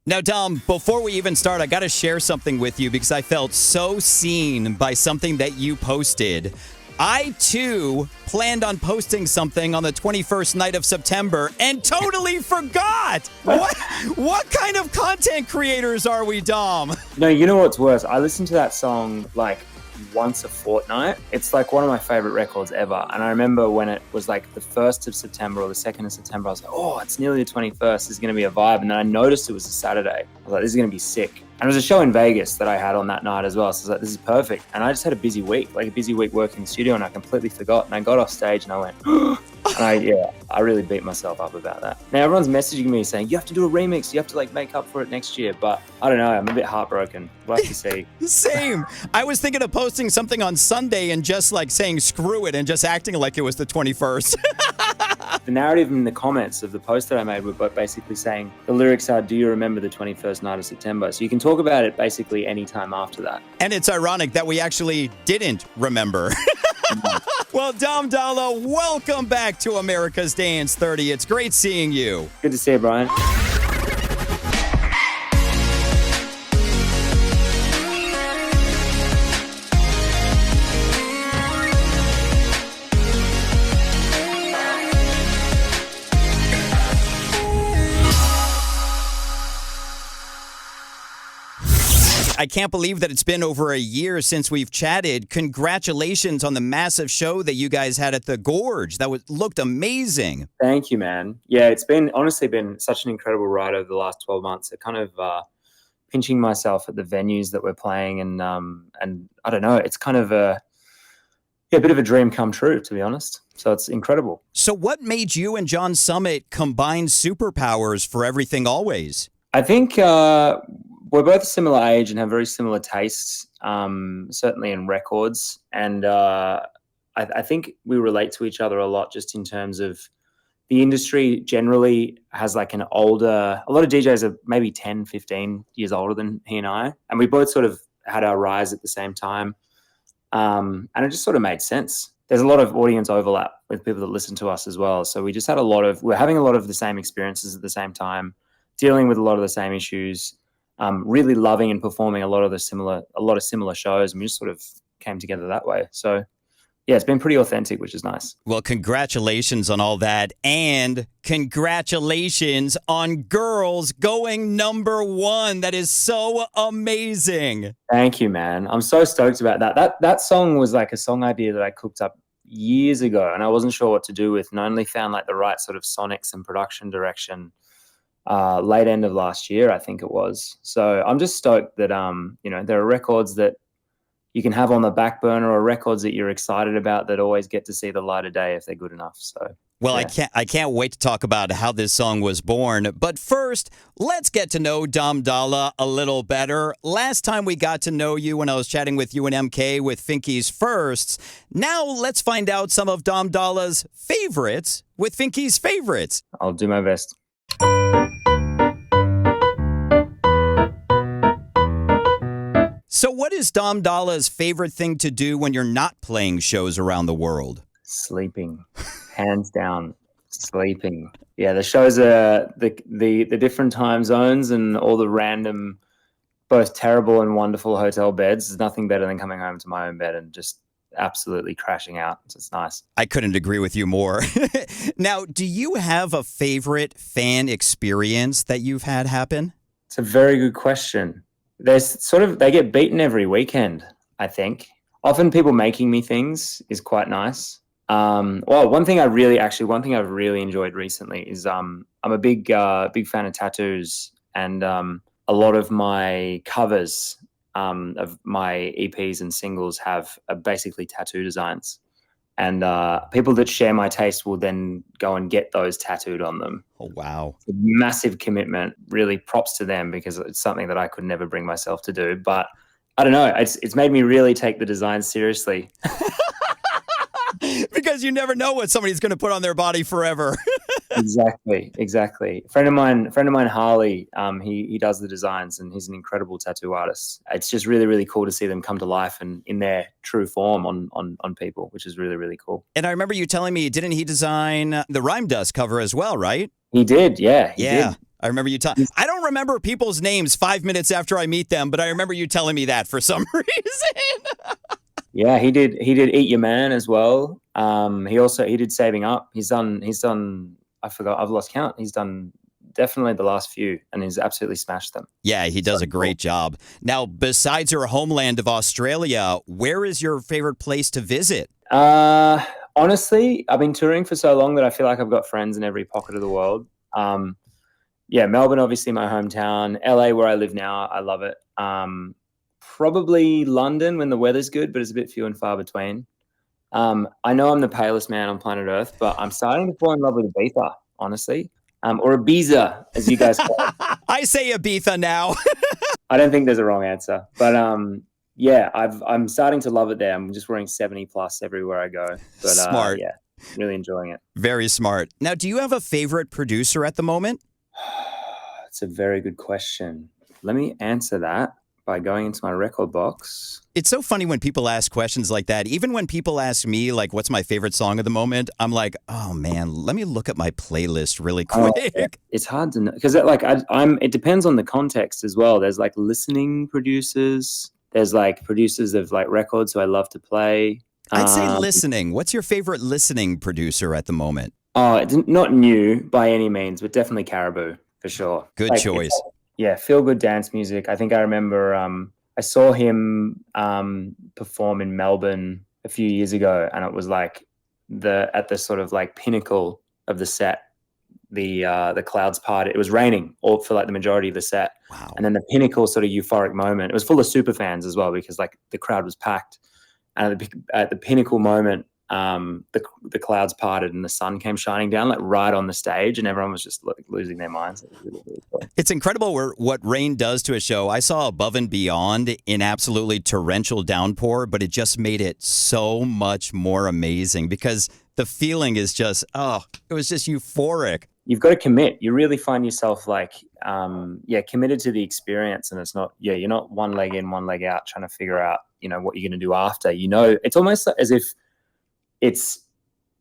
Now, Dom, before we even start, I got to share something with you because I felt so seen by something that you posted. I, too, planned on posting something on the 21st night of September and totally forgot. What kind of content creators are we, Dom? No, you know what's worse? I listen to that song like once a fortnight. It's like one of my favorite records ever. And I remember when it was like the 1st of September or the 2nd of September, I was like, oh, it's nearly the 21st. This is going to be a vibe. And then I noticed it was a Saturday. I was like, this is going to be sick. And it was a show in Vegas that I had on that night as well. So I was like, this is perfect. And I just had a busy week working in the studio, and I completely forgot. And I got off stage and I went, and I really beat myself up about that. Now everyone's messaging me saying, you have to do a remix. You have to like make up for it next year. But I don't know. I'm a bit heartbroken. We'll have to see. Same. I was thinking of posting something on Sunday and just like saying screw it and just acting like it was the 21st. The narrative in the comments of the post that I made were basically saying, the lyrics are, do you remember the 21st night of September? So you can talk about it basically any time after that. And it's ironic that we actually didn't remember. Well, Dolla, welcome back to America's Dance 30. It's great seeing you. Good to see you, Brian. I can't believe that it's been over a year since we've chatted. Congratulations on the massive show that you guys had at the Gorge. That looked amazing. Thank you, man. Yeah, it's honestly been such an incredible ride over the last 12 months. It kind of pinching myself at the venues that we're playing, and I don't know, it's kind of a bit of a dream come true, to be honest. So it's incredible. So what made you and John Summit combine superpowers for Everything Always? I think we're both a similar age and have very similar tastes, certainly in records. And I think we relate to each other a lot just in terms of the industry generally has like a lot of DJs are maybe 10, 15 years older than he and I. And we both sort of had our rise at the same time. And it just sort of made sense. There's a lot of audience overlap with people that listen to us as well. So we just had we're having a lot of the same experiences at the same time, dealing with a lot of the same issues. Really loving and performing a lot of similar shows, and we just sort of came together that way. So yeah, it's been pretty authentic, which is nice. Well, congratulations on all that, and congratulations on Girls going #1. That is so amazing. Thank you, man. I'm so stoked about that. That song was like a song idea that I cooked up years ago, and I wasn't sure what to do with, and I only found like the right sort of sonics and production direction late end of last year, I think it was. So I'm just stoked that there are records that you can have on the back burner, or records that you're excited about that always get to see the light of day if they're good enough. So well, yeah. I can't wait to talk about how this song was born. But first, let's get to know Dolla a little better. Last time we got to know you when I was chatting with you and MK with Finky's Firsts. Now let's find out some of Dolla's favorites with Finky's Favorites. I'll do my best. So what is Dolla's favorite thing to do when you're not playing shows around the world? Sleeping. Hands down. Sleeping. Yeah, the shows are the different time zones and all the random, both terrible and wonderful hotel beds. There's nothing better than coming home to my own bed and just absolutely crashing out. So it's nice. I couldn't agree with you more. Now, do you have a favorite fan experience that you've had happen? It's a very good question. They get beaten every weekend, I think. Often people making me things is quite nice. One thing I've really enjoyed recently is I'm a big fan of tattoos, and a lot of my covers of my EPs and singles have basically tattoo designs. And people that share my taste will then go and get those tattooed on them. Oh, wow. It's a massive commitment. Really props to them, because it's something that I could never bring myself to do. But I don't know. It's made me really take the design seriously. Because you never know what somebody's going to put on their body forever. Exactly. A friend of mine, Harley, he does the designs, and he's an incredible tattoo artist. It's just really, really cool to see them come to life and in their true form on people, which is really, really cool. And I remember you telling me, didn't he design the Rhyme Dust cover as well, right? He did, yeah. He did. I remember you telling. I don't remember people's names 5 minutes after I meet them, but I remember you telling me that for some reason. Yeah, he did Eat Your Man as well. He did Saving Up. He's done I forgot, I've lost count. He's done definitely the last few, and he's absolutely smashed them. Yeah, he does a great job. Now, besides your homeland of Australia, where is your favorite place to visit? Honestly, I've been touring for so long that I feel like I've got friends in every pocket of the world. Yeah, Melbourne, obviously my hometown. LA, where I live now, I love it. Probably London when the weather's good, but it's a bit few and far between. I know I'm the palest man on planet Earth, but I'm starting to fall in love with Ibiza, honestly. Or Ibiza, as you guys call it. I say Ibiza now. I don't think there's a wrong answer, but yeah, I'm starting to love it there. I'm just wearing 70 plus everywhere I go. But Smart. yeah, really enjoying it. Very smart. Now, do you have a favorite producer at the moment? It's a very good question. Let me answer that by going into my record box. It's so funny when people ask questions like that. Even when people ask me, like, what's my favorite song of the moment? I'm like, oh, man, let me look at my playlist really quick. It's hard to know because it depends on the context as well. There's like listening producers. There's like producers of like records who I love to play. I'd say listening. What's your favorite listening producer at the moment? Oh, it's not new by any means, but definitely Caribou for sure. Good choice. Yeah, feel good dance music. I think I remember I saw him perform in Melbourne a few years ago, and it was like at the sort of like pinnacle of the set. The clouds parted. It was raining all for like the majority of the set. Wow. And then the pinnacle sort of euphoric moment. It was full of super fans as well because like the crowd was packed. And at the pinnacle moment, the clouds parted and the sun came shining down like right on the stage, and everyone was just like losing their minds. It was really, really cool. It's incredible what rain does to a show. I saw Above and Beyond in absolutely torrential downpour, but it just made it so much more amazing because the feeling is just, it was just euphoric. You've got to commit. You really find yourself like, committed to the experience, and it's not, you're not one leg in, one leg out trying to figure out, what you're going to do after. It's almost as if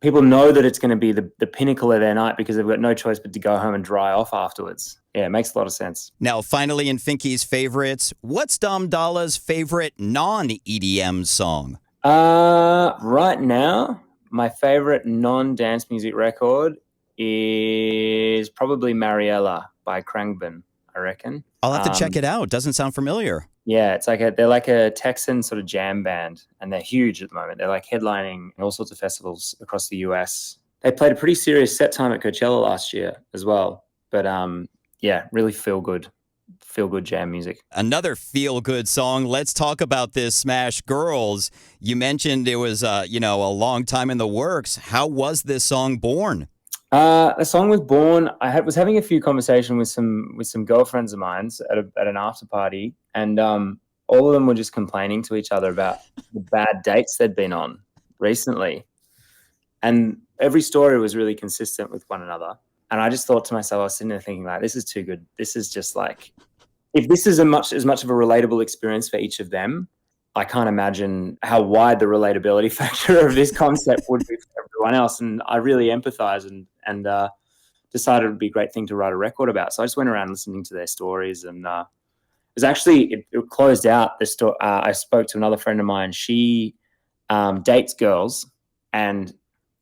people know that it's going to be the pinnacle of their night because they've got no choice but to go home and dry off afterwards. Yeah, it makes a lot of sense. Now, finally, in Finky's favorites, what's Dolla's favorite non-EDM song? Right now, my favorite non-dance music record is probably Mariella by Khruangbin, I reckon. I'll have to check it out. Doesn't sound familiar. Yeah, they're like a Texan sort of jam band, and they're huge at the moment. They're like headlining all sorts of festivals across the US. They played a pretty serious set time at Coachella last year as well. But really feel good jam music. Another feel good song. Let's talk about this smash, Girls. You mentioned it was a long time in the works. How was this song born? The song was born. Was having a few conversations with some girlfriends of mine at an after party, and all of them were just complaining to each other about the bad dates they'd been on recently, and every story was really consistent with one another. And I just thought to myself, I was sitting there thinking, like, this is too good. This is just like, if this is as much of a relatable experience for each of them, I can't imagine how wide the relatability factor of this concept would be for everyone else. And I really empathize and decided it would be a great thing to write a record about. So I just went around listening to their stories, and it was actually, it closed out the story. I spoke to another friend of mine. She dates girls, and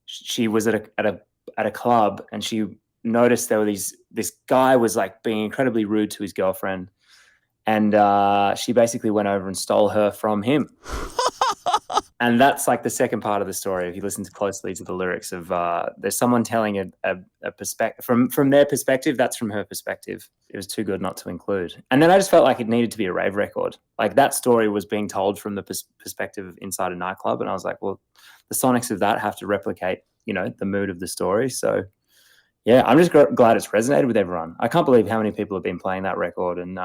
she was at a club, and she noticed there were this guy was like being incredibly rude to his girlfriend. And she basically went over and stole her from him. And that's like the second part of the story. If you listen closely to the lyrics of there's someone telling a perspective from their perspective, that's from her perspective. It was too good not to include. And then I just felt like it needed to be a rave record. Like that story was being told from the perspective inside a nightclub. And I was like, well, the sonics of that have to replicate, the mood of the story. So yeah, I'm just glad it's resonated with everyone. I can't believe how many people have been playing that record, and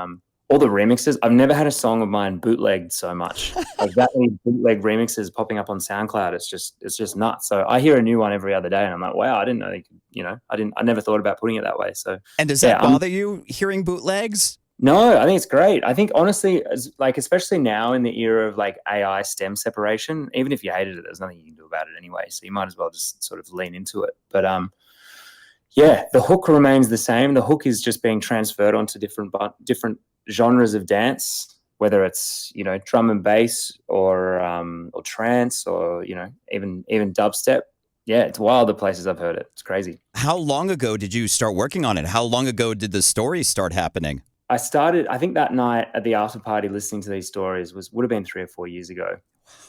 all the remixes. I've never had a song of mine bootlegged so much. Like that many bootleg remixes popping up on SoundCloud. It's just nuts. So I hear a new one every other day, and I'm like, wow, I didn't know they could, I never thought about putting it that way. So, and does that bother you hearing bootlegs? No, I think it's great. I think honestly, especially now in the era of like AI stem separation, even if you hated it, there's nothing you can do about it anyway. So you might as well just sort of lean into it. But Yeah, the hook remains the same. The hook is just being transferred onto different genres of dance, whether it's, you know, drum and bass or trance or, you know, even dubstep. Yeah, it's wild the places I've heard it. It's crazy. How long ago did you start working on it? How long ago did the stories start happening? I started, I think that night at the after party listening to these stories would have been 3 or 4 years ago.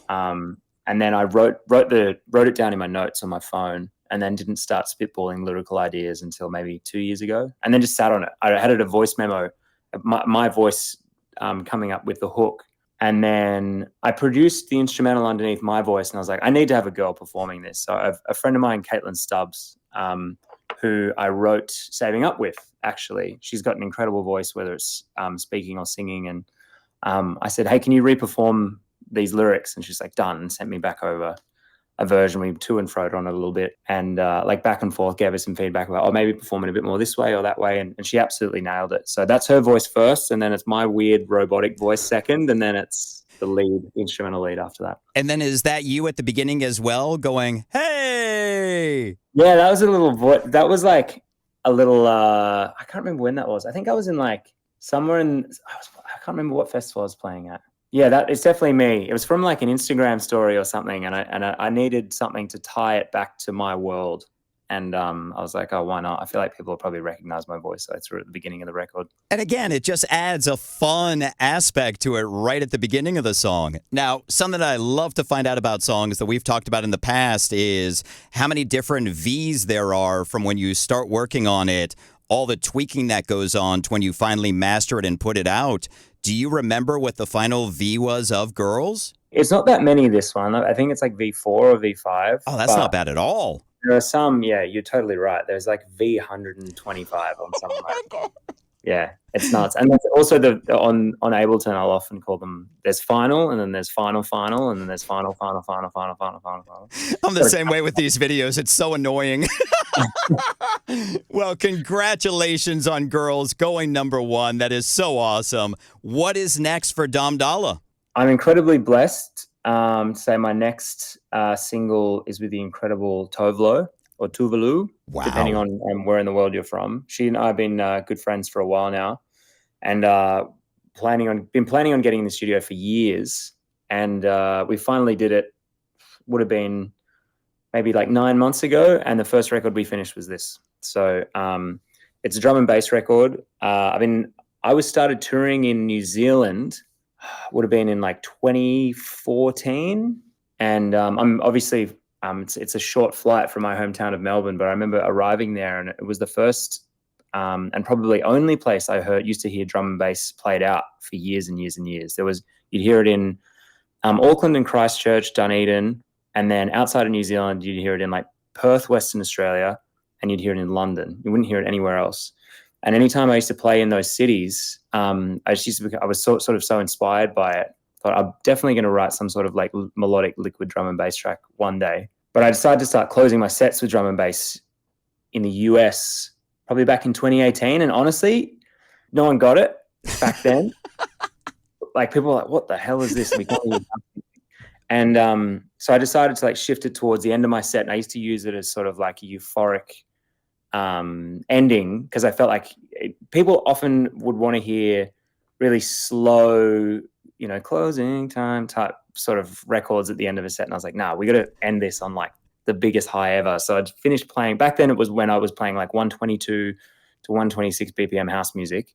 And then I wrote it down in my notes on my phone, and then didn't start spitballing lyrical ideas until maybe 2 years ago, and then just sat on it. I had it a voice memo, my voice coming up with the hook, and then I produced the instrumental underneath my voice, and I was like, I need to have a girl performing this. So a friend of mine, Caitlin Stubbs, who I wrote Saving Up with, actually. She's got an incredible voice, whether it's speaking or singing, and I said, hey, can you re-perform these lyrics? And she's like, done, and sent me back over a version. We to and froed on it a little bit, and like back and forth, gave her some feedback about, oh, maybe perform it a bit more this way or that way, and she absolutely nailed it. So that's her voice first, and then it's my weird robotic voice second, and then it's the instrumental lead after that. And then is that you at the beginning as well, going, hey? Yeah, that was a little voice. That was like a little, I can't remember when that was. I think I was in like somewhere I can't remember what festival I was playing at. Yeah, it's definitely me. It was from like an Instagram story or something, and I needed something to tie it back to my world. And I was like, oh, why not? I feel like people will probably recognize my voice, so I threw it at the beginning of the record. And again, it just adds a fun aspect to it right at the beginning of the song. Now, something that I love to find out about songs that we've talked about in the past is how many different V's there are from when you start working on it, all the tweaking that goes on to when you finally master it and put it out. Do you remember what the final V was of Girls? It's not that many, this one. I think it's like V4 or V5. Oh, that's not bad at all. There are some, yeah, you're totally right. There's like V125 on some of my... Yeah, it's nuts. And that's also on Ableton, I'll often call them, there's final, and then there's final, and then there's final. I'm the same way with these videos. It's so annoying. Well, congratulations on Girls going #1. That is so awesome. What is next for Dom Dolla? I'm incredibly blessed to say my next single is with the incredible Tovlo, or Tuvalu, wow, depending on where in the world you're from. She and I have been good friends for a while now, and been planning on getting in the studio for years. And we finally did it. Would have been maybe like 9 months ago, and the first record we finished was this. So it's a drum and bass record. I was started touring in New Zealand. Would have been in like 2014, and I'm obviously. It's a short flight from my hometown of Melbourne, but I remember arriving there, and it was the first and probably only place I used to hear drum and bass played out for years and years and years. You'd hear it in Auckland and Christchurch, Dunedin, and then outside of New Zealand, you'd hear it in like Perth, Western Australia, and you'd hear it in London. You wouldn't hear it anywhere else. And anytime I used to play in those cities, I was sort of so inspired by it. Thought I'm definitely going to write some sort of like melodic liquid drum and bass track one day. But I decided to start closing my sets with drum and bass in the US probably back in 2018. And honestly, no one got it back then. Like people were like, what the hell is this? And so I decided to like shift it towards the end of my set. And I used to use it as sort of like a euphoric ending, because I felt like people often would want to hear really slow, you know, closing time type sort of records at the end of a set. And I was like, nah, we got to end this on like the biggest high ever. So I'd finished playing. Back then it was when I was playing like 122 to 126 BPM house music.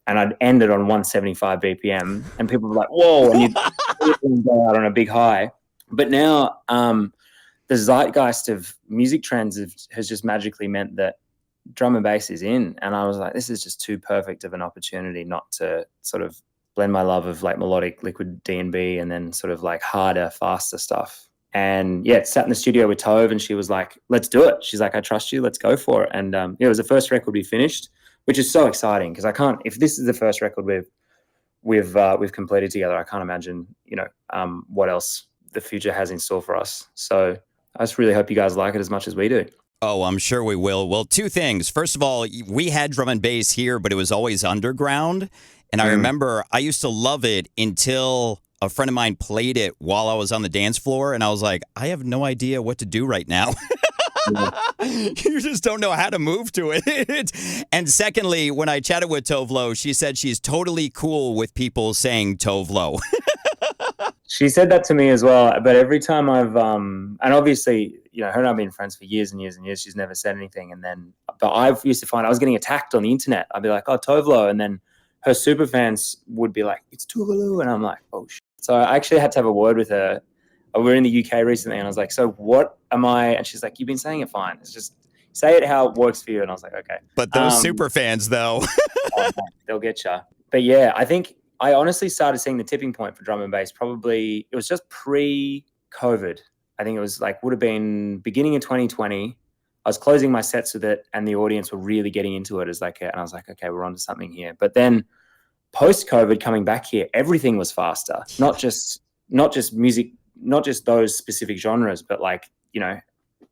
And I'd ended on 175 BPM. And people were like, whoa, and you'd go out on a big high. But now the zeitgeist of music trends has just magically meant that drum and bass is in. And I was like, this is just too perfect of an opportunity not to sort of blend my love of like melodic liquid D&B and then sort of like harder, faster stuff. And yeah, sat in the studio with Tove, and she was like, let's do it. She's like, I trust you, let's go for it. And yeah, it was the first record we finished, which is so exciting, because if this is the first record we've completed together, I can't imagine, you know, what else the future has in store for us. So I just really hope you guys like it as much as we do. Oh, I'm sure we will. Well, two things. First of all, we had drum and bass here, but it was always underground. And I remember I used to love it until a friend of mine played it while I was on the dance floor. And I was like, I have no idea what to do right now. You just don't know how to move to it. And secondly, when I chatted with Tovlo, she said she's totally cool with people saying Tovlo. She said that to me as well. But every time I've, and obviously, her and I've been friends for years and years and years. She's never said anything. And then, but I've used to find I was getting attacked on the internet. I'd be like, oh, Tovlo. And then her super fans would be like, it's Tuvalu. And I'm like, oh, shit. So I actually had to have a word with her. We were in the UK recently, and I was like, so what am I? And she's like, you've been saying it fine. It's just say it how it works for you. And I was like, okay. But those super fans, though. Oh, they'll get you. But yeah, I think I honestly started seeing the tipping point for drum and bass probably, it was just pre-COVID. I think it was like, would have been beginning of 2020. I was closing my sets with it, and the audience were really getting into it as like, and I was like, okay, we're onto something here. But then post-COVID coming back here, everything was faster. Not just music, not just those specific genres, but like,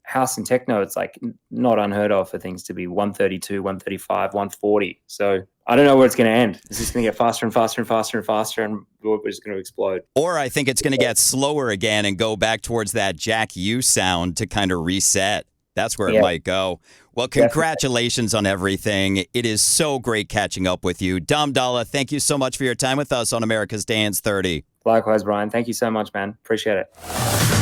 house and techno, it's like not unheard of for things to be 132, 135, 140. So I don't know where it's going to end. It's just going to get faster and faster and faster and faster, and we're just going to explode. Or I think it's going to get slower again and go back towards that Jack U sound to kind of reset. That's where it might go. Well, congratulations on everything. It is so great catching up with you. Dolla, thank you so much for your time with us on America's Dance 30. Likewise, Brian. Thank you so much, man. Appreciate it.